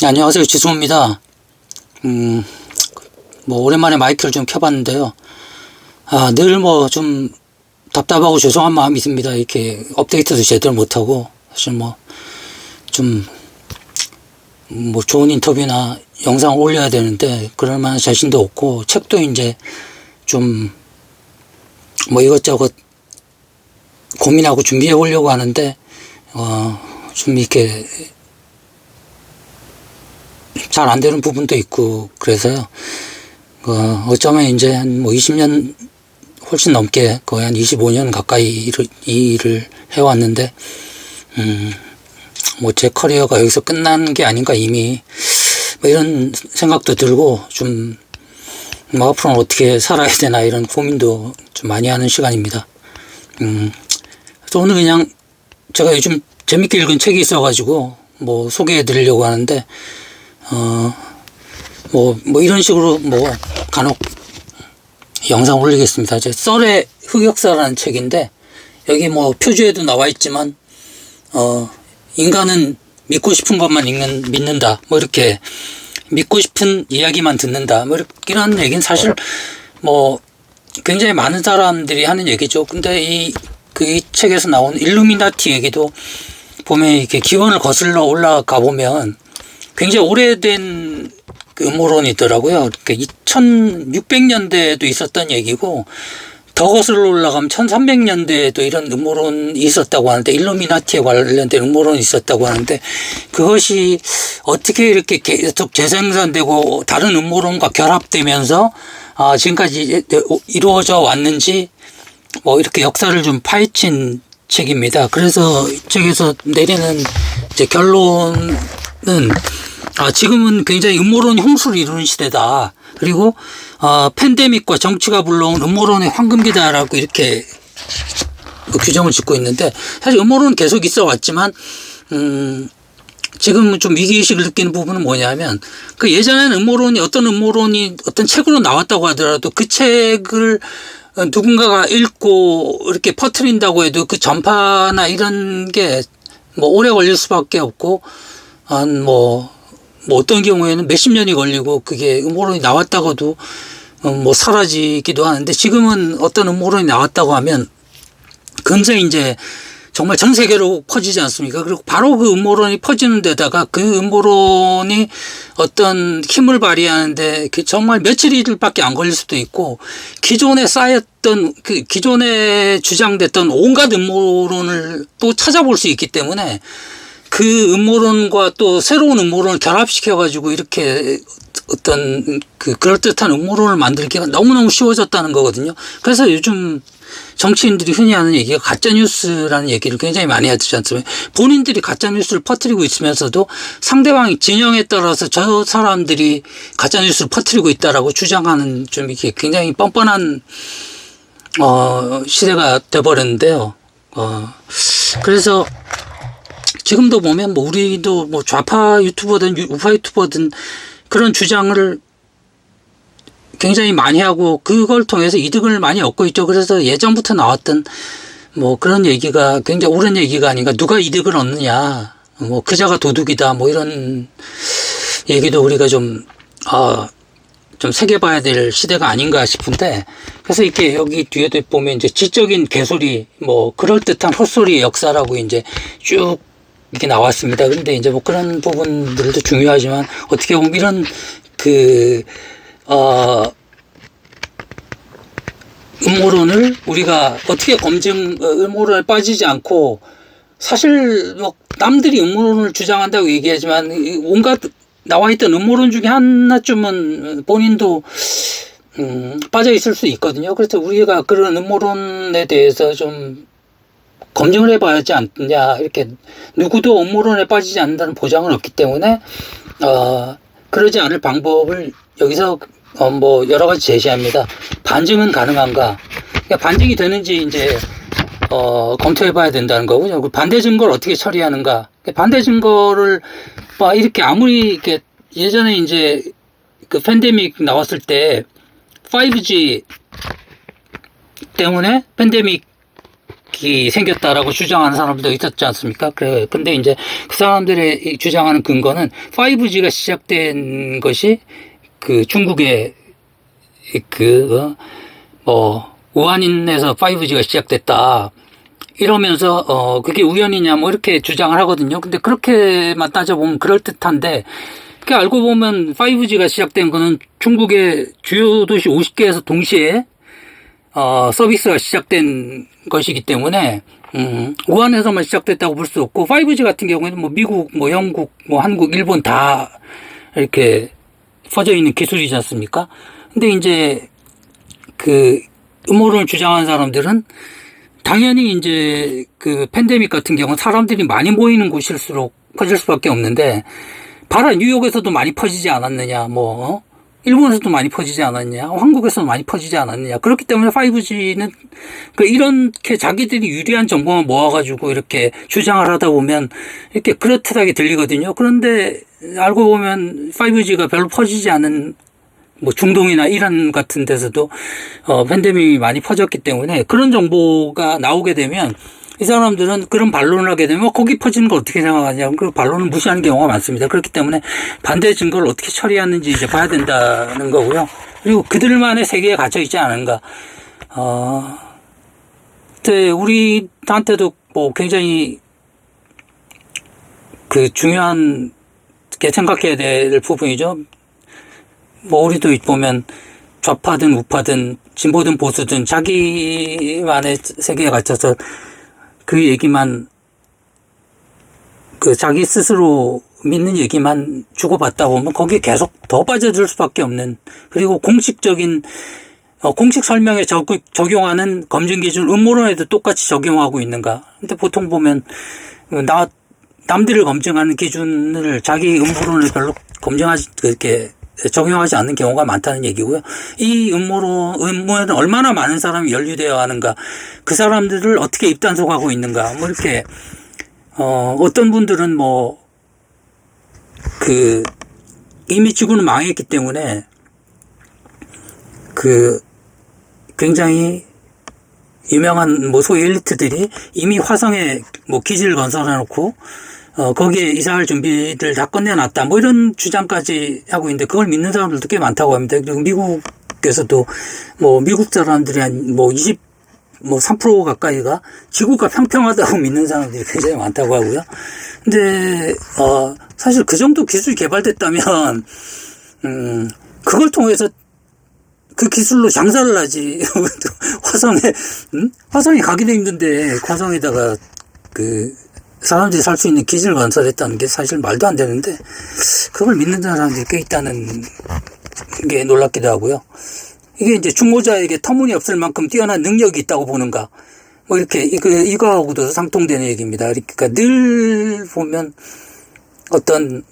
네, 안녕하세요. 지수입니다. 오랜만에 마이크를 좀 켜봤는데요. 늘 좀 답답하고 죄송한 마음이 있습니다. 이렇게 업데이트도 제대로 못하고, 사실 좋은 인터뷰나 영상 올려야 되는데, 그럴 만한 자신도 없고, 책도 이제 이것저것 고민하고 준비해 보려고 하는데, 이렇게, 잘 안 되는 부분도 있고, 그래서요. 어쩌면 이제 한 20년 훨씬 넘게 거의 한 25년 가까이 이 일을 해왔는데, 제 커리어가 여기서 끝난 게 아닌가 이미, 이런 생각도 들고, 앞으로는 어떻게 살아야 되나 이런 고민도 좀 많이 하는 시간입니다. 그래서 오늘 그냥 제가 요즘 재밌게 읽은 책이 있어가지고, 소개해 드리려고 하는데, 이런 식으로 간혹 영상 올리겠습니다. 썰의 흑역사라는 책인데, 여기 표지에도 나와 있지만, 인간은 믿고 싶은 것만 믿는다. 이렇게 믿고 싶은 이야기만 듣는다. 이런 얘기는 사실 굉장히 많은 사람들이 하는 얘기죠. 근데 이 책에서 나온 일루미나티 얘기도 보면 이렇게 기원을 거슬러 올라가 보면 굉장히 오래된 음모론이더라고요. 그러니까 2600년대에도 있었던 얘기고, 더 거슬러 올라가면 1300년대에도 이런 음모론이 있었다고 하는데, 일루미나티에 관련된 음모론이 있었다고 하는데, 그것이 어떻게 이렇게 계속 재생산되고 다른 음모론과 결합되면서 지금까지 이루어져 왔는지 이렇게 역사를 좀 파헤친 책입니다. 그래서 이 책에서 내리는 이제 결론은 지금은 굉장히 음모론이 홍수를 이루는 시대다. 그리고 팬데믹과 정치가 불러온 음모론의 황금기다라고 이렇게 규정을 짓고 있는데, 사실 음모론은 계속 있어 왔지만 지금 좀 위기의식을 느끼는 부분은 뭐냐면, 예전에는 어떤 음모론이 어떤 책으로 나왔다고 하더라도 그 책을 누군가가 읽고 이렇게 퍼뜨린다고 해도 그 전파나 이런 게 오래 걸릴 수밖에 없고, 어떤 경우에는 몇십 년이 걸리고 그게 음모론이 나왔다고도 사라지기도 하는데, 지금은 어떤 음모론이 나왔다고 하면 금세 이제 정말 전 세계로 퍼지지 않습니까? 그리고 바로 그 음모론이 퍼지는 데다가 그 음모론이 어떤 힘을 발휘하는데 정말 며칠밖에 안 걸릴 수도 있고, 기존에 쌓였던 기존에 주장됐던 온갖 음모론을 또 찾아볼 수 있기 때문에, 그 음모론과 또 새로운 음모론을 결합시켜가지고 이렇게 어떤 그럴듯한 음모론을 만들기가 너무너무 쉬워졌다는 거거든요. 그래서 요즘 정치인들이 흔히 하는 얘기가 가짜뉴스라는 얘기를 굉장히 많이 하지 않습니까? 본인들이 가짜뉴스를 퍼뜨리고 있으면서도 상대방 진영에 따라서 저 사람들이 가짜뉴스를 퍼뜨리고 있다라고 주장하는 좀 이렇게 굉장히 뻔뻔한 시대가 돼버렸는데요. 그래서 지금도 보면 우리도 좌파 유튜버든 우파 유튜버든 그런 주장을 굉장히 많이 하고 그걸 통해서 이득을 많이 얻고 있죠. 그래서 예전부터 나왔던 그런 얘기가 굉장히 옳은 얘기가 아닌가. 누가 이득을 얻느냐. 그자가 도둑이다. 이런 얘기도 우리가 좀 새겨봐야 될 시대가 아닌가 싶은데, 그래서 이렇게 여기 뒤에도 보면 이제 지적인 개소리, 그럴듯한 헛소리의 역사라고 이제 쭉 이렇게 나왔습니다. 그런데 이제 그런 부분들도 중요하지만, 어떻게 보면 이런 음모론을 우리가 어떻게 음모론에 빠지지 않고, 사실 남들이 음모론을 주장한다고 얘기하지만 온갖 나와 있던 음모론 중에 하나쯤은 본인도 빠져 있을 수 있거든요. 그래서 우리가 그런 음모론에 대해서 좀 검증을 해봐야 하지 않느냐. 이렇게 누구도 음모론에 빠지지 않는다는 보장은 없기 때문에 그러지 않을 방법을 여기서 여러 가지 제시합니다. 반증은 가능한가? 그러니까 반증이 되는지 이제 검토해봐야 된다는 거고요. 반대 증거를 어떻게 처리하는가? 반대 증거를 이렇게 아무리 이렇게 예전에 이제 팬데믹 나왔을 때 5G 때문에 팬데믹 이 생겼다라고 주장하는 사람들도 있었지 않습니까? 그래. 근데 이제 그 사람들의 주장하는 근거는 5G가 시작된 것이 그 중국의 우한인에서 5G가 시작됐다. 이러면서, 그게 우연이냐, 뭐, 이렇게 주장을 하거든요. 근데 그렇게만 따져보면 그럴듯한데, 그렇게 알고 보면 5G가 시작된 거는 중국의 주요 도시 50개에서 동시에, 서비스가 시작된 것이기 때문에, 우한에서만 시작됐다고 볼 수 없고, 5G 같은 경우에는 뭐, 미국, 뭐, 영국, 뭐, 한국, 일본 다 이렇게 퍼져 있는 기술이지 않습니까? 근데 이제, 음모론을 주장하는 사람들은 당연히 이제 그 팬데믹 같은 경우는 사람들이 많이 모이는 곳일수록 퍼질 수밖에 없는데, 봐라, 뉴욕에서도 많이 퍼지지 않았느냐, 뭐, 일본에서도 많이 퍼지지 않았느냐, 한국에서도 많이 퍼지지 않았느냐. 그렇기 때문에 5G는 이렇게 자기들이 유리한 정보만 모아가지고 이렇게 주장을 하다 보면 이렇게 그렇듯하게 들리거든요. 그런데 알고 보면 5G가 별로 퍼지지 않은 뭐 중동이나 이란 같은 데서도 팬데믹이 많이 퍼졌기 때문에 그런 정보가 나오게 되면 이 사람들은 그런 반론을 하게 되면 거기 퍼지는 걸 어떻게 생각하냐, 그 반론을 무시하는 경우가 많습니다. 그렇기 때문에 반대 증거를 어떻게 처리하는지 이제 봐야 된다는 거고요. 그리고 그들만의 세계에 갇혀 있지 않은가. 우리한테도 뭐 굉장히 그 중요한 게 생각해야 될 부분이죠. 뭐 우리도 보면 좌파든 우파든 진보든 보수든 자기만의 세계에 갇혀서 그 얘기만 자기 스스로 믿는 얘기만 주고받다 보면 거기에 계속 더 빠져들 수밖에 없는, 그리고 공식적인 공식 설명에 적용하는 검증 기준 음모론에도 똑같이 적용하고 있는가. 근데 보통 보면 남들을 검증하는 기준을 자기 음모론을 별로 적용하지 않는 경우가 많다는 얘기고요. 이 음모에는 얼마나 많은 사람이 연루되어 하는가, 그 사람들을 어떻게 입단속하고 있는가, 뭐 이렇게, 어떤 분들은 이미 지구는 망했기 때문에, 굉장히 유명한 소위 엘리트들이 이미 화성에 기지를 건설해 놓고, 거기에 이사할 준비를 다 끝내놨다, 뭐 이런 주장까지 하고 있는데, 그걸 믿는 사람들도 꽤 많다고 합니다. 그리고 미국에서도 미국 사람들이 한 3% 가까이가 지구가 평평하다고 믿는 사람들이 굉장히 많다고 하고요. 근데 사실 그 정도 기술이 개발됐다면 그걸 통해서 그 기술로 장사를 하지. 화성에 가기도 힘든데 화성에다가 사람들이 살 수 있는 기지를 건설했다는 게 사실 말도 안 되는데, 그걸 믿는 사람들이 꽤 있다는 게 놀랍기도 하고요. 이게 이제 중모자에게 터무니없을 만큼 뛰어난 능력이 있다고 보는가, 뭐 이렇게 이거하고도 상통되는 얘기입니다. 그러니까 늘 보면 어떤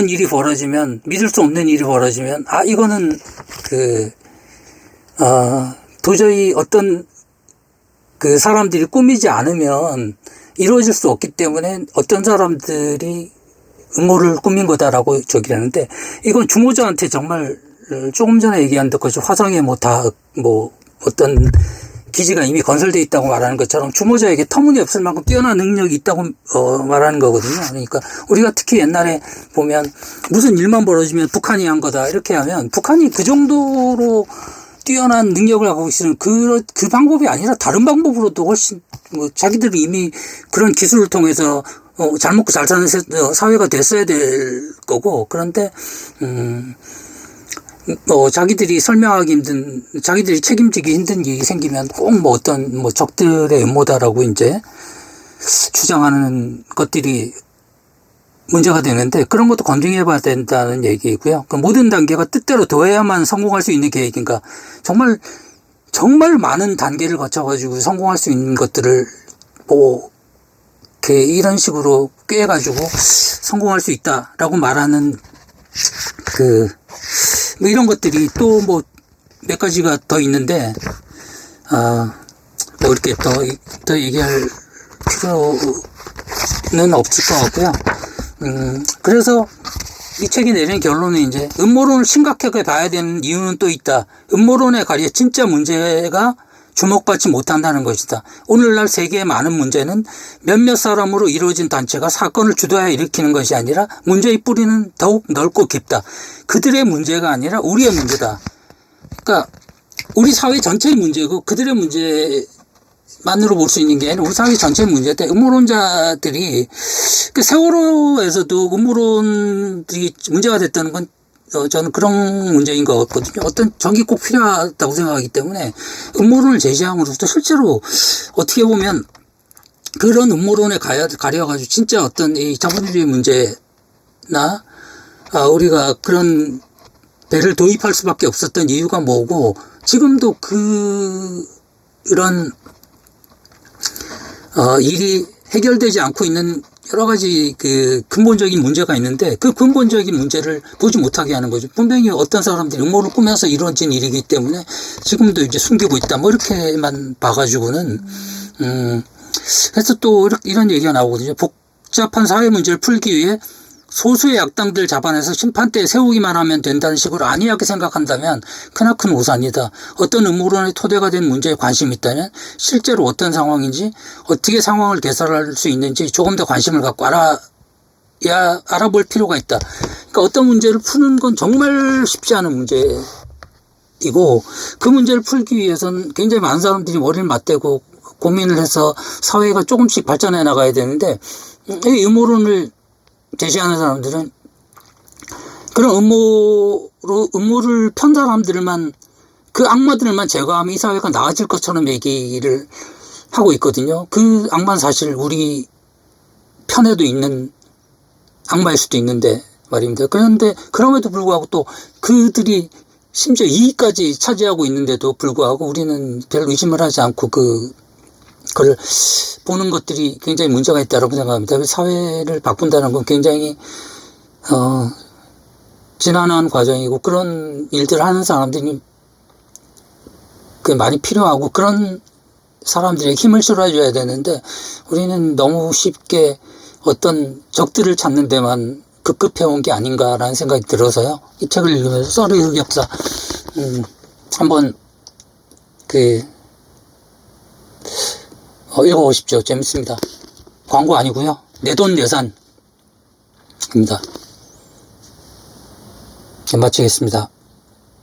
일이 벌어지면, 믿을 수 없는 일이 벌어지면, 이거는 도저히 어떤 사람들이 꾸미지 않으면 이루어질 수 없기 때문에 어떤 사람들이 음모를 꾸민 거다라고 저기라는데, 이건 주모자한테 정말 조금 전에 얘기한 것처럼 화성에 어떤 기지가 이미 건설되어 있다고 말하는 것처럼 주모자에게 터무니없을 만큼 뛰어난 능력이 있다고 말하는 거거든요. 그러니까 우리가 특히 옛날에 보면 무슨 일만 벌어지면 북한이 한 거다 이렇게 하면, 북한이 그 정도로 뛰어난 능력을 갖고 있으면 그 방법이 아니라 다른 방법으로도 훨씬 자기들이 이미 그런 기술을 통해서 잘 먹고 잘 사는 사회가 됐어야 될 거고, 그런데 자기들이 설명하기 힘든, 자기들이 책임지기 힘든 일이 생기면 꼭 어떤 적들의 음모다라고 이제 주장하는 것들이 문제가 되는데, 그런 것도 검증해 봐야 된다는 얘기이고요. 모든 단계가 뜻대로 더해야만 성공할 수 있는 계획인가. 정말 많은 단계를 거쳐가지고 성공할 수 있는 것들을 이런 식으로 꿰가지고 성공할 수 있다라고 말하는 이런 것들이 또 몇 가지가 더 있는데, 이렇게 더 얘기할 필요는 없을 것 같고요. 그래서 이 책이 내린 결론은 이제 음모론을 심각하게 봐야 되는 이유는 또 있다. 음모론에 가려 진짜 문제가 주목받지 못한다는 것이다. 오늘날 세계의 많은 문제는 몇몇 사람으로 이루어진 단체가 사건을 주도하여 일으키는 것이 아니라 문제의 뿌리는 더욱 넓고 깊다. 그들의 문제가 아니라 우리의 문제다. 그러니까 우리 사회 전체의 문제고 그들의 문제만으로 볼 수 있는 게 아니라 우리 사회 전체의 문제인데, 음모론자들이 그 세월호에서도 음모론들이 문제가 됐다는 건 저는 그런 문제인 것 같거든요. 어떤 적이 꼭 필요하다고 생각하기 때문에 음모론을 제시함으로써 실제로 어떻게 보면 그런 음모론에 가려가지고 진짜 어떤 이 자본주의 문제나 우리가 그런 배를 도입할 수밖에 없었던 이유가 뭐고, 지금도 그런 일이 해결되지 않고 있는 여러 가지 그 근본적인 문제가 있는데, 그 근본적인 문제를 보지 못하게 하는 거죠. 분명히 어떤 사람들이 음모를 꾸며서 이루어진 일이기 때문에 지금도 이제 숨기고 있다. 뭐 이렇게만 봐가지고는 그래서 또 이런 얘기가 나오거든요. 복잡한 사회 문제를 풀기 위해 소수의 약당들 잡아내서 심판대에 세우기만 하면 된다는 식으로 안이하게 생각한다면 크나큰 오산이다. 어떤 음모론의 토대가 된 문제에 관심이 있다면 실제로 어떤 상황인지, 어떻게 상황을 개설할 수 있는지 조금 더 관심을 갖고 알아볼 필요가 있다. 그러니까 어떤 문제를 푸는 건 정말 쉽지 않은 문제이고, 그 문제를 풀기 위해서는 굉장히 많은 사람들이 머리를 맞대고 고민을 해서 사회가 조금씩 발전해 나가야 되는데, 이 음모론을 제시하는 사람들은 그런 음모를 편 사람들만, 그 악마들만 제거하면 이 사회가 나아질 것처럼 얘기를 하고 있거든요. 그 악마는 사실 우리 편에도 있는 악마일 수도 있는데 말입니다. 그런데 그럼에도 불구하고 또 그들이 심지어 이익까지 차지하고 있는데도 불구하고 우리는 별 의심을 하지 않고 그걸 보는 것들이 굉장히 문제가 있다고 생각합니다. 사회를 바꾼다는 건 굉장히 지난한 과정이고, 그런 일들을 하는 사람들이 많이 필요하고, 그런 사람들에게 힘을 실어줘야 되는데 우리는 너무 쉽게 어떤 적들을 찾는 데만 급급해온 게 아닌가라는 생각이 들어서요. 이 책을 읽으면서 썰의 흑역사 한번 읽어보십시오. 재밌습니다. 광고 아니고요. 내돈내산입니다. 마치겠습니다.